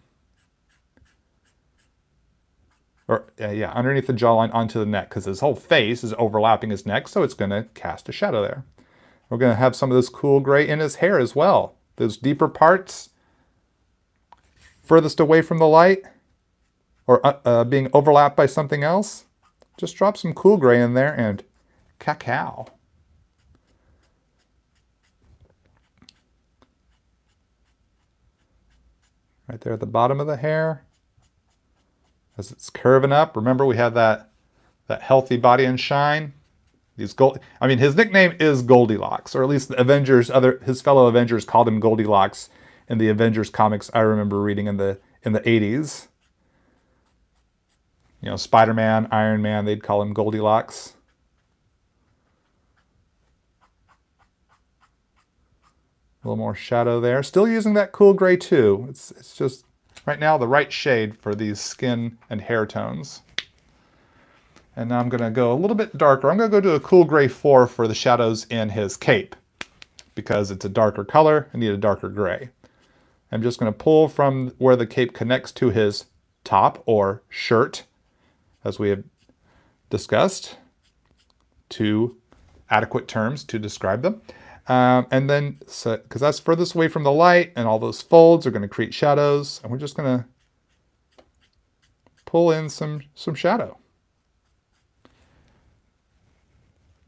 underneath the jawline onto the neck, because his whole face is overlapping his neck, so it's going to cast a shadow there. We're going to have some of this cool gray in his hair as well. Those deeper parts, furthest away from the light, or being overlapped by something else, just drop some cool gray in there and cacao. Right there at the bottom of the hair. As it's curving up, remember we have that healthy body and shine. His nickname is Goldilocks, or at least the Avengers, his fellow Avengers called him Goldilocks in the Avengers comics I remember reading in the 80s. Spider-Man, Iron Man, they'd call him Goldilocks. A little more shadow there. Still using that cool gray too. It's just right now the right shade for these skin and hair tones. And now I'm going to go a little bit darker. I'm going to go to a cool gray 4 for the shadows in his cape. Because it's a darker color, I need a darker gray. I'm just going to pull from where the cape connects to his top or shirt, as we have discussed, to adequate terms to describe them. And then, because that's furthest away from the light, and all those folds are going to create shadows, and we're just going to pull in some shadow.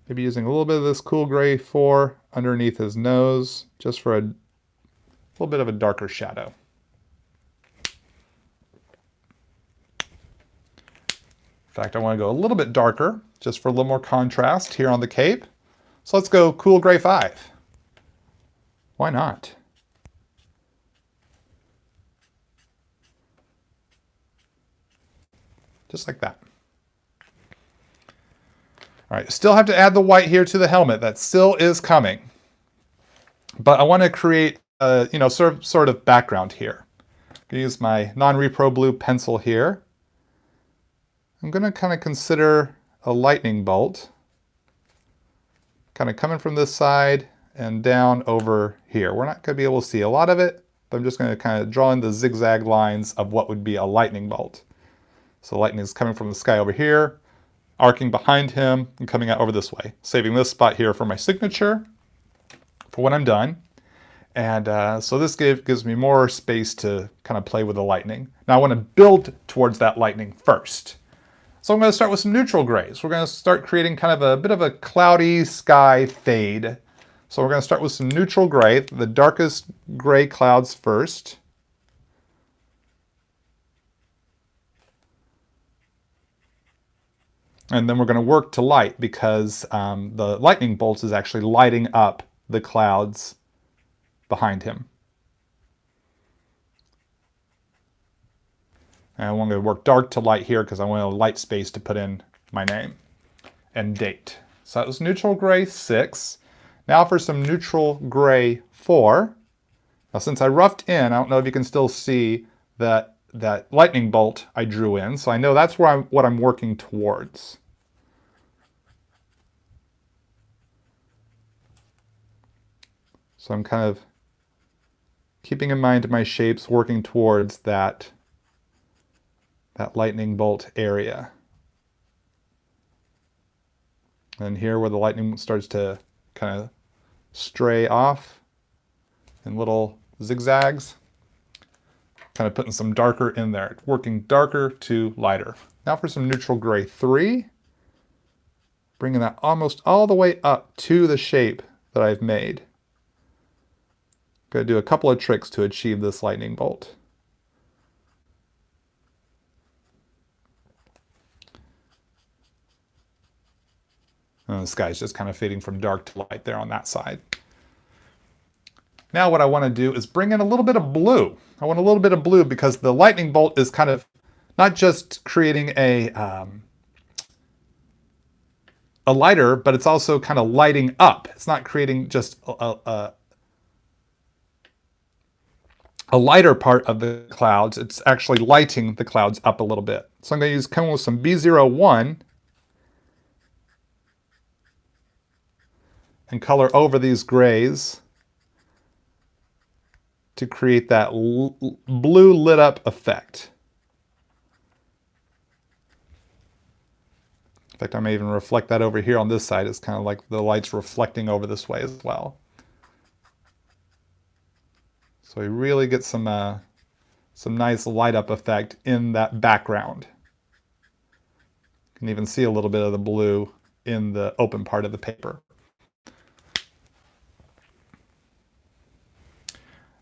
Maybe using a little bit of this cool gray 4 underneath his nose, just for a little bit of a darker shadow. In fact, I want to go a little bit darker, just for a little more contrast here on the cape. So let's go cool gray 5. Why not? Just like that. All right, still have to add the white here to the helmet. That still is coming. But I want to create a, sort of background here. I'm going to use my non-repro blue pencil here. I'm going to kind of consider a lightning bolt, kind of coming from this side and down over here. We're not going to be able to see a lot of it, but I'm just going to kind of draw in the zigzag lines of what would be a lightning bolt. So lightning is coming from the sky over here, arcing behind him, and coming out over this way. Saving this spot here for my signature for when I'm done. And so this gives me more space to kind of play with the lightning. Now I want to build towards that lightning first. So I'm going to start with some neutral grays. We're going to start creating kind of a bit of a cloudy sky fade. So we're going to start with some neutral gray, the darkest gray clouds first. And then we're going to work to light, because the lightning bolt is actually lighting up the clouds behind him. And I'm going to work dark to light here because I want a light space to put in my name and date. So that was neutral gray 6. Now for some neutral gray 4. Now since I roughed in, I don't know if you can still see that lightning bolt I drew in. So I know that's where what I'm working towards. So I'm kind of keeping in mind my shapes, working towards that lightning bolt area. And here where the lightning starts to kind of stray off in little zigzags, kind of putting some darker in there, working darker to lighter. Now for some neutral gray 3, bringing that almost all the way up to the shape that I've made. Going to do a couple of tricks to achieve this lightning bolt. And the sky's just kind of fading from dark to light there on that side. Now what I want to do is bring in a little bit of blue. I want a little bit of blue because the lightning bolt is kind of not just creating a lighter, but it's also kind of lighting up. It's not creating just a lighter part of the clouds. It's actually lighting the clouds up a little bit. So I'm going to come with some B01 and color over these grays to create that blue lit up effect. In fact, I may even reflect that over here on this side. It's kind of like the light's reflecting over this way as well. So we really get some nice light up effect in that background. You can even see a little bit of the blue in the open part of the paper.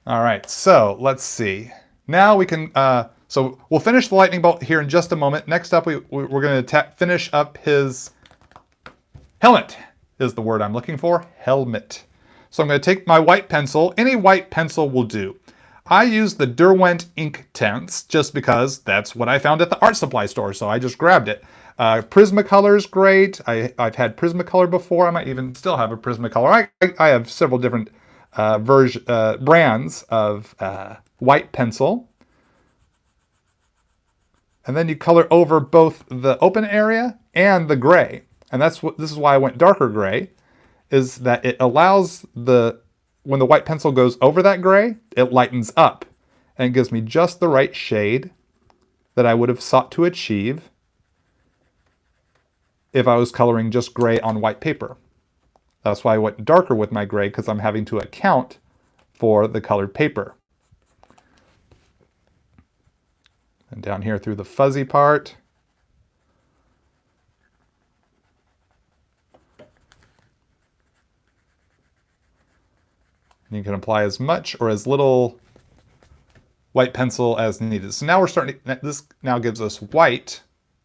All right, so let's see. Now we can, so we'll finish the lightning bolt here in just a moment. Next up, we're going to finish up his helmet, is the word I'm looking for, helmet. So I'm going to take my white pencil. Any white pencil will do. I use the Derwent ink tints just because that's what I found at the art supply store, so I just grabbed it. Prismacolor is great. I've had Prismacolor before. I might even still have a Prismacolor. I have several different brands of white pencil. And then you color over both the open area and the gray. And this is why I went darker gray, is that it allows when the white pencil goes over that gray, it lightens up and gives me just the right shade that I would have sought to achieve if I was coloring just gray on white paper. That's why I went darker with my gray, because I'm having to account for the colored paper. And down here through the fuzzy part. And you can apply as much or as little white pencil as needed. So now we're starting to, this now gives us white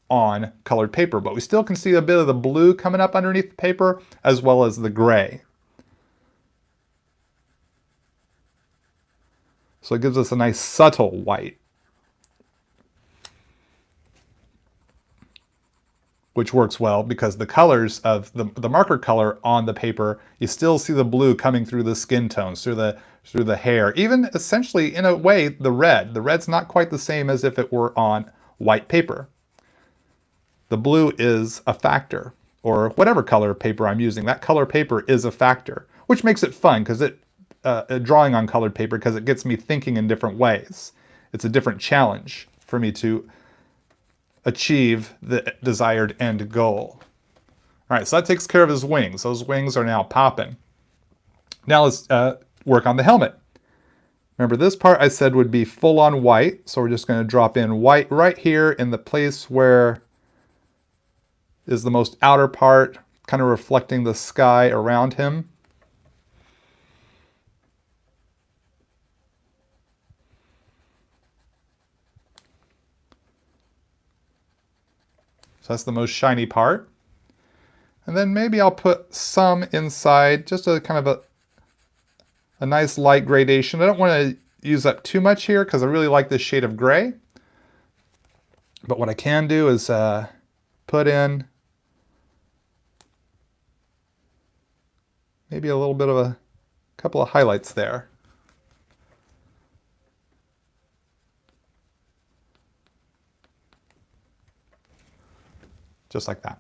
on colored paper, but we still can see a bit of the blue coming up underneath the paper as well as the gray. So it gives us a nice subtle white, which works well because the colors of the marker color on the paper, you still see the blue coming through the skin tones, through the hair, even essentially in a way the red. The red's not quite the same as if it were on white paper. The blue is a factor, or whatever color paper I'm using. That color paper is a factor, which makes it fun because drawing on colored paper, because it gets me thinking in different ways. It's a different challenge for me to achieve the desired end goal. All right, so that takes care of his wings. Those wings are now popping. Now let's work on the helmet. Remember, this part I said would be full on white, so we're just going to drop in white right here in the place where is the most outer part, kind of reflecting the sky around him. So that's the most shiny part. And then maybe I'll put some inside, just a kind of a nice light gradation. I don't want to use up too much here because I really like this shade of gray. But what I can do is put in maybe a little bit of a couple of highlights there. Just like that.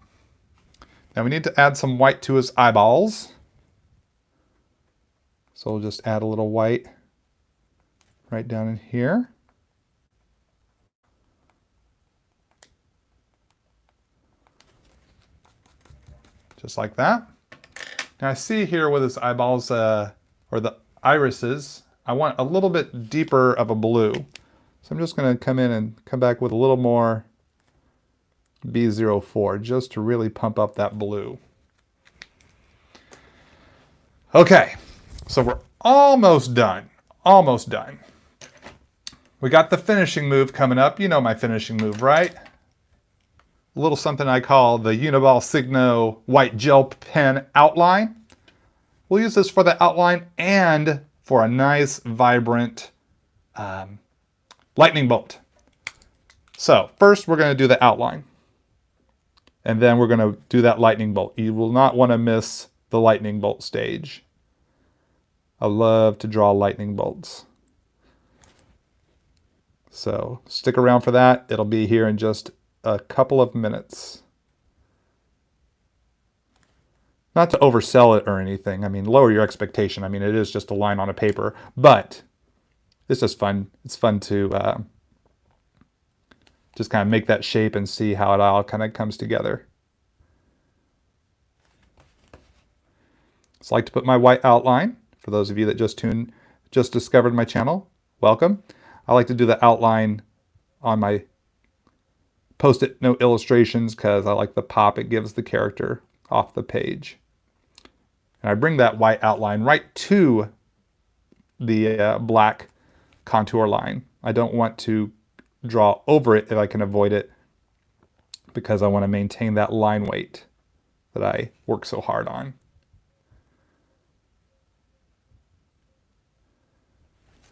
Now we need to add some white to his eyeballs. So we'll just add a little white right down in here. Just like that. Now I see here with his eyeballs, or the irises, I want a little bit deeper of a blue. So I'm just going to come in and come back with a little more B04 just to really pump up that blue. Okay, so we're almost done. Almost done. We got the finishing move coming up. You know my finishing move, right? A little something I call the Univille Signo white gel pen outline. We'll use this for the outline and for a nice, vibrant lightning bolt. So first we're going to do the outline. And then we're going to do that lightning bolt. You will not want to miss the lightning bolt stage. I love to draw lightning bolts. So stick around for that. It'll be here in just a couple of minutes. Not to oversell it or anything. I mean, lower your expectation. I mean, it is just a line on a paper, but it's just fun. It's fun to just kind of make that shape and see how it all kind of comes together. So I like to put my white outline. For those of you that just discovered my channel, welcome. I like to do the outline on my Post-it note illustrations because I like the pop it gives the character off the page. And I bring that white outline right to the black contour line. I don't want to draw over it if I can avoid it because I want to maintain that line weight that I work so hard on.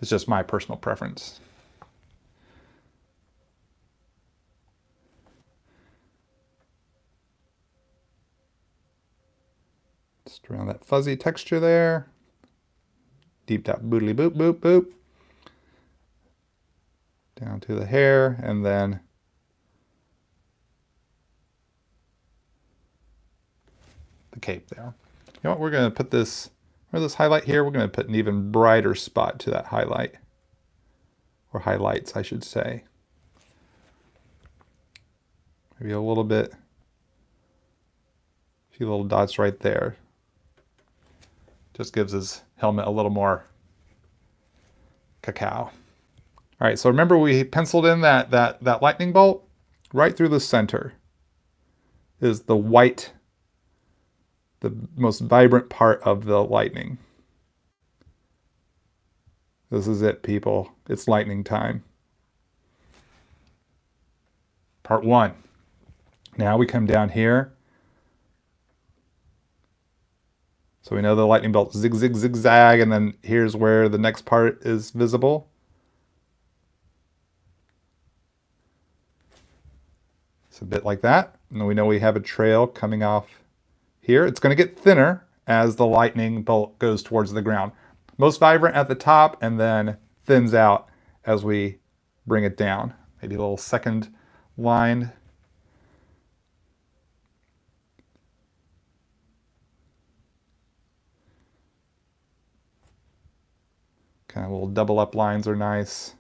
It's just my personal preference. Just around that fuzzy texture there. Deep tap boodly boop boop boop. Down to the hair and then the cape there. You know what, we're going to put this, where this highlight here, we're going to put an even brighter spot to that highlight. Or highlights, I should say. Maybe a little bit, a few little dots right there. Just gives his helmet a little more cacao. All right, so remember we penciled in that lightning bolt? Right through the center is the white, the most vibrant part of the lightning. This is it, people. It's lightning time. Part 1. Now we come down here. So we know the lightning bolt zig, zig, zigzag, and then here's where the next part is visible. It's a bit like that. And we know we have a trail coming off here. It's going to get thinner as the lightning bolt goes towards the ground. Most vibrant at the top and then thins out as we bring it down. Maybe a little second line. Kind of little double up lines are nice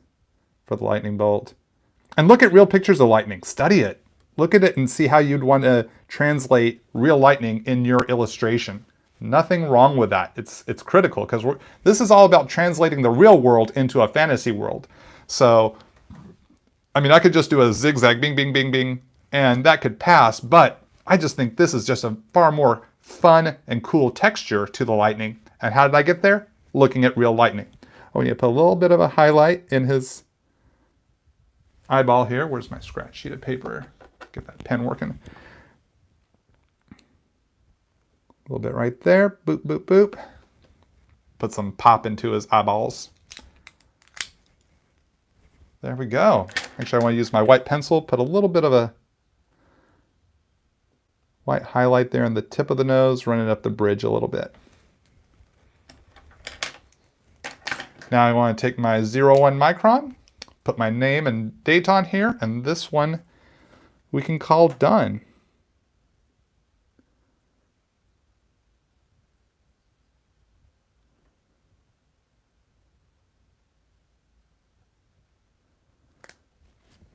for the lightning bolt. And look at real pictures of lightning. Study it. Look at it and see how you'd want to translate real lightning in your illustration. Nothing wrong with that. It's critical because this is all about translating the real world into a fantasy world. So, I mean, I could just do a zigzag, bing, bing, bing, bing, and that could pass. But I just think this is just a far more fun and cool texture to the lightning. And how did I get there? Looking at real lightning. Oh, you put a little bit of a highlight in his eyeball here. Where's my scratch sheet of paper? Get that pen working. A little bit right there. Boop, boop, boop. Put some pop into his eyeballs. There we go. Actually, I want to use my white pencil. Put a little bit of a white highlight there in the tip of the nose, running up the bridge a little bit. Now I want to take my 01 micron, put my name and date on here, and this one we can call done.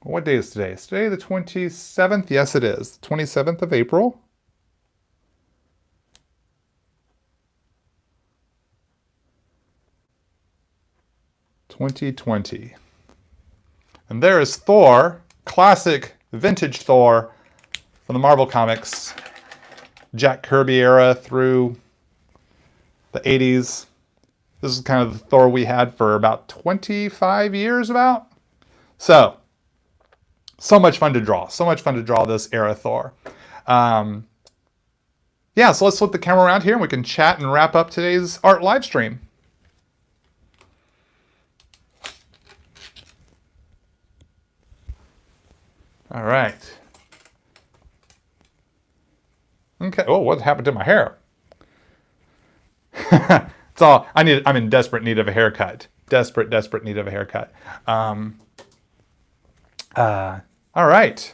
What day is today? Is today the 27th? Yes, it is. 27th of April. '20. And there is Thor, classic vintage Thor from the Marvel Comics, Jack Kirby era through the 80s. This is kind of the Thor we had for about 25 years about. So much fun to draw. So much fun to draw this era Thor. Yeah, so let's flip the camera around here and we can chat and wrap up today's art live stream. All right. Okay. Oh, what happened to my hair? It's all I'm in desperate need of a haircut. Desperate need of a haircut. All right.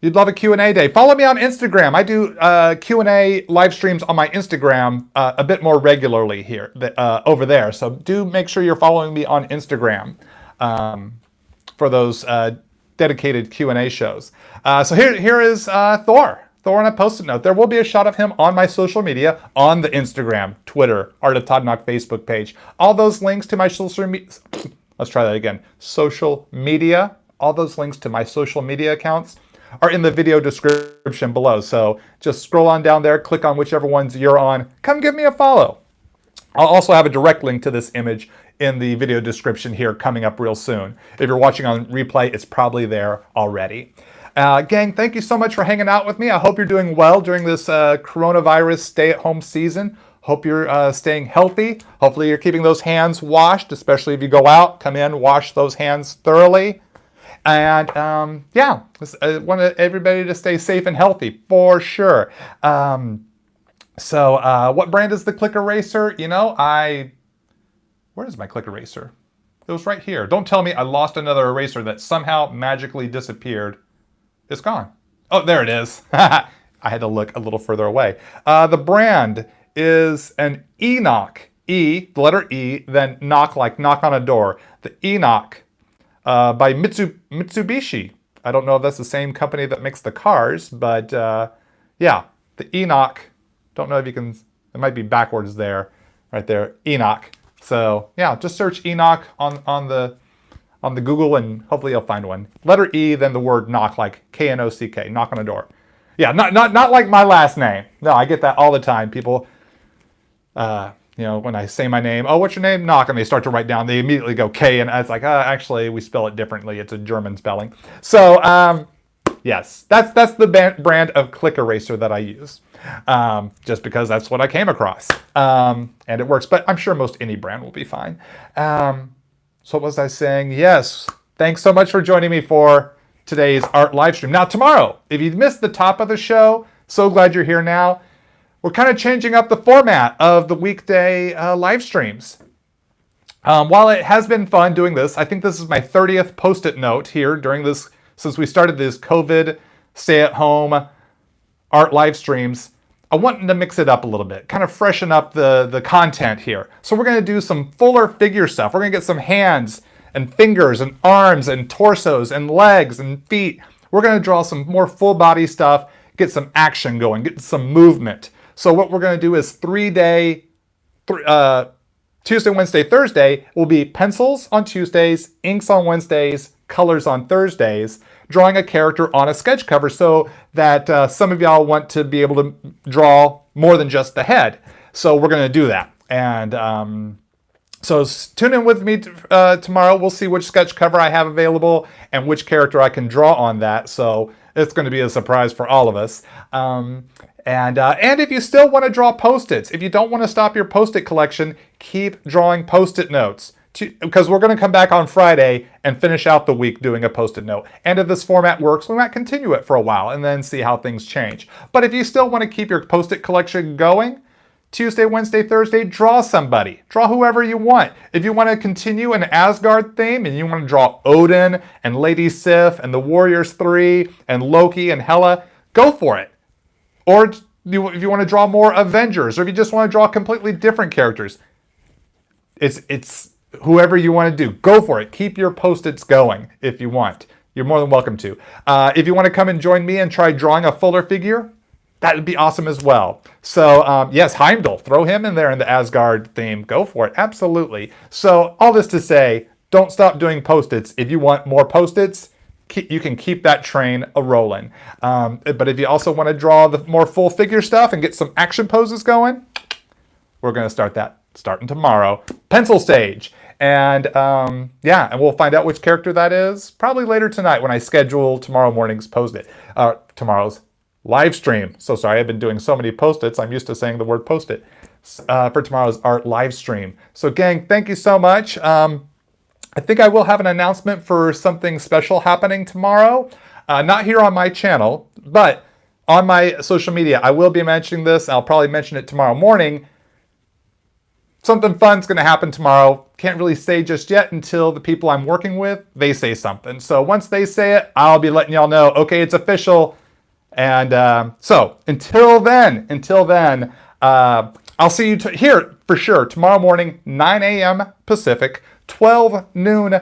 You'd love a Q&A day. Follow me on Instagram. I do Q&A live streams on my Instagram a bit more regularly here over there. So do make sure you're following me on Instagram for those dedicated Q&A shows. So here is Thor on a post-it note. There will be a shot of him on my social media, on the Instagram, Twitter, Art of Todd Nauck Facebook page. All those links to my social media, let's try that again. Social media, all those links to my social media accounts are in the video description below. So just scroll on down there, click on whichever ones you're on, come give me a follow. I'll also have a direct link to this image in the video description here coming up real soon. If you're watching on replay, it's probably there already. Gang, thank you so much for hanging out with me. I hope you're doing well during this coronavirus stay-at-home season. Hope you're staying healthy. Hopefully you're keeping those hands washed, especially if you go out. Come in, wash those hands thoroughly. And yeah, I want everybody to stay safe and healthy for sure. So what brand is the click eraser? You know, where is my click eraser? It was right here. Don't tell me I lost another eraser that somehow magically disappeared. It's gone. Oh, there it is. I had to look a little further away. The brand is an Enoch. E, the letter E, then knock like knock on a door. The Enoch by Mitsubishi. I don't know if that's the same company that makes the cars, but yeah, the Enoch. Don't know if you can It might be backwards there, right there, Enoch. So yeah, just search Enoch on the Google and hopefully you'll find one. Letter E, then the word knock, like K-N-O-C-K, knock on a door. Yeah, not like my last name. No, I get that all the time. People, when I say my name, oh, what's your name? Knock, and they start to write down. They immediately go K, and it's like, actually, we spell it differently. It's a German spelling. So, yes, that's the brand of click eraser that I use, just because that's what I came across, and it works. But I'm sure most any brand will be fine. So what was I saying? Yes, thanks so much for joining me for today's art live stream. Now tomorrow, if you missed the top of the show, so glad you're here now. We're kind of changing up the format of the weekday live streams. While it has been fun doing this, I think this is my 30th Post-it note here during this, since we started this COVID stay-at-home art live streams. I wanted to mix it up a little bit, kind of freshen up the content here. So we're going to do some fuller figure stuff. We're going to get some hands and fingers and arms and torsos and legs and feet. We're going to draw some more full body stuff, get some action going, get some movement. So what we're going to do is 3-day, Tuesday, Wednesday, Thursday will be pencils on Tuesdays, inks on Wednesdays, colors on Thursdays, drawing a character on a sketch cover so that some of y'all want to be able to draw more than just the head. So we're going to do that. And so tune in with me tomorrow. We'll see which sketch cover I have available and which character I can draw on that. So it's going to be a surprise for all of us. And if you still want to draw Post-its, if you don't want to stop your Post-it collection, keep drawing Post-it notes. Because we're going to come back on Friday and finish out the week doing a Post-it note. And if this format works, we might continue it for a while and then see how things change. But if you still want to keep your Post-it collection going, Tuesday, Wednesday, Thursday, draw somebody. Draw whoever you want. If you want to continue an Asgard theme and you want to draw Odin and Lady Sif and the Warriors 3 and Loki and Hela, go for it. Or if you want to draw more Avengers, or if you just want to draw completely different characters, it's whoever you want to do. Go for it. Keep your Post-its going if you want. You're more than welcome to. If you want to come and join me and try drawing a fuller figure, that would be awesome as well. So yes, Heimdall, throw him in there in the Asgard theme. Go for it. Absolutely. So all this to say, don't stop doing Post-its. If you want more Post-its, you can keep that train a-rolling. But if you also want to draw the more full figure stuff and get some action poses going, we're going to start that starting tomorrow. Pencil stage. And and we'll find out which character that is probably later tonight when I schedule tomorrow morning's tomorrow's live stream. So sorry, I've been doing so many Post-its. I'm used to saying the word Post-it for tomorrow's art live stream. So gang, thank you so much. I think I will have an announcement for something special happening tomorrow. Not here on my channel, but on my social media. I will be mentioning this. I'll probably mention it tomorrow morning. Something fun's going to happen tomorrow. Can't really say just yet until the people I'm working with, they say something. So once they say it, I'll be letting y'all know, okay, it's official. And so until then, I'll see you here for sure tomorrow morning, 9 a.m. Pacific, 12 noon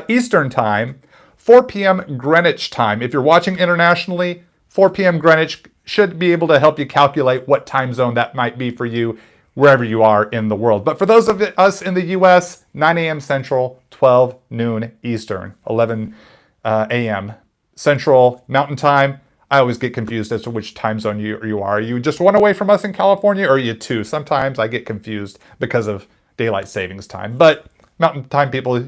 Eastern time, 4 p.m. Greenwich time. If you're watching internationally, 4 p.m. Greenwich should be able to help you calculate what time zone that might be for you wherever you are in the world. But for those of us in the U.S., 9 a.m. Central, 12 noon Eastern, 11 a.m. Central Mountain Time. I always get confused as to which time zone you are. Are you just one away from us in California, or are you two? Sometimes I get confused because of daylight savings time. But Mountain Time people,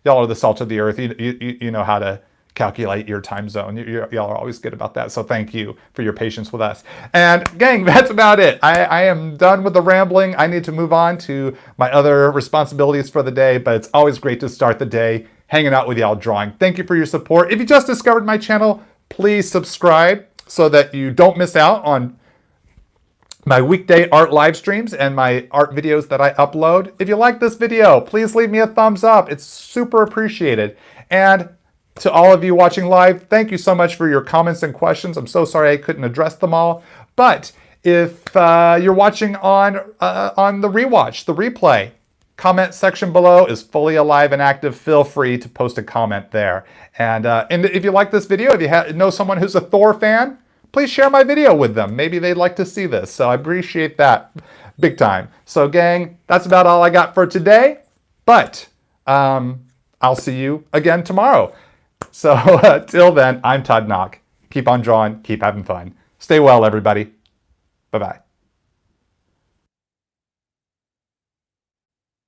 y'all are the salt of the earth. You know how to calculate your time zone. Y'all are always good about that. So thank you for your patience with us. And gang, that's about it. I am done with the rambling. I need to move on to my other responsibilities for the day, but it's always great to start the day hanging out with y'all drawing. Thank you for your support. If you just discovered my channel, please subscribe so that you don't miss out on my weekday art live streams and my art videos that I upload. If you like this video, please leave me a thumbs up. It's super appreciated. And to all of you watching live, thank you so much for your comments and questions. I'm so sorry I couldn't address them all. But if you're watching on the rewatch, the replay, comment section below is fully alive and active. Feel free to post a comment there. And if you like this video, if you know someone who's a Thor fan, please share my video with them. Maybe they'd like to see this. So I appreciate that big time. So gang, that's about all I got for today. But I'll see you again tomorrow. So till then, I'm Todd Nauck. Keep on drawing, keep having fun. Stay well, everybody. Bye-bye.